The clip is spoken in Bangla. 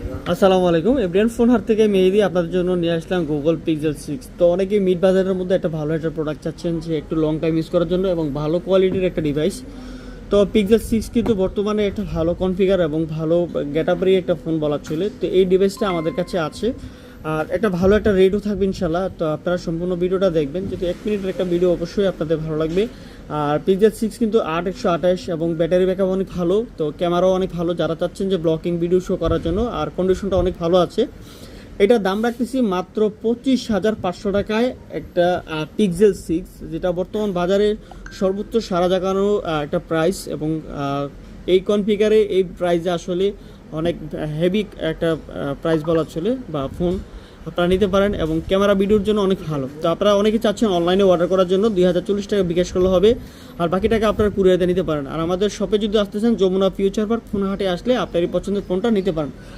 আসসালামু আলাইকুম, এভরিয়ান ফোন হাট থেকে মেহেদি আপনাদের জন্য নিয়ে আসলাম গুগল পিক্সেল 6। তো অনেকেই মিড বাজারের মধ্যে একটা ভালো একটা প্রোডাক্ট চাচ্ছেন যে একটু লং টাইম ইউজ করার জন্য এবং ভালো কোয়ালিটির একটা ডিভাইস। তো পিক্সেল 6 কিন্তু বর্তমানে একটা ভালো কনফিগার এবং ভালো গেটআপেরই একটা ফোন বলা চলে। তো এই ডিভাইসটা আমাদের কাছে আছে, আর একটা ভালো একটা রেটও থাকবে ইনশাল্লাহ। তো আপনারা সম্পূর্ণ ভিডিওটা দেখবেন, যদি 1 মিনিটের একটা ভিডিও অবশ্যই আপনাদের ভালো লাগবে। আর পিক্সেল 6 কিন্তু 8 128 এবং ব্যাটারি ব্যাকআপ অনেক ভালো, তো ক্যামেরাও অনেক ভালো যারা চাচ্ছেন যে ব্লকিং ভিডিও শো করার জন্য, আর কন্ডিশনটা অনেক ভালো আছে। এটার দাম রাখতেছি মাত্র 25,500 টাকায় একটা পিক্সেল 6, যেটা বর্তমান বাজারে সর্বোচ্চ সারা জাগানো একটা প্রাইস। এবং এই কনফিগারে এই প্রাইসে আসলে অনেক হেভি একটা প্রাইস বলা চলে বা ফোন আপনারা নিতে পারেন, এবং ক্যামেরা ভিডিওর জন্য অনেক ভালো। তো আপনারা অনেকে চাচ্ছেন অনলাইনে অর্ডার করার জন্য 2040 টাকা বিকাশ করলে হবে, আর বাকি টাকা আপনারা কুরিয়ারে নিতে পারেন। আর আমাদের শপে যদি আসতে চান, যমুনা ফিউচার পার্ক ফোনহাটে আসলে আপনার এই পছন্দের ফোনটা নিতে পারেন।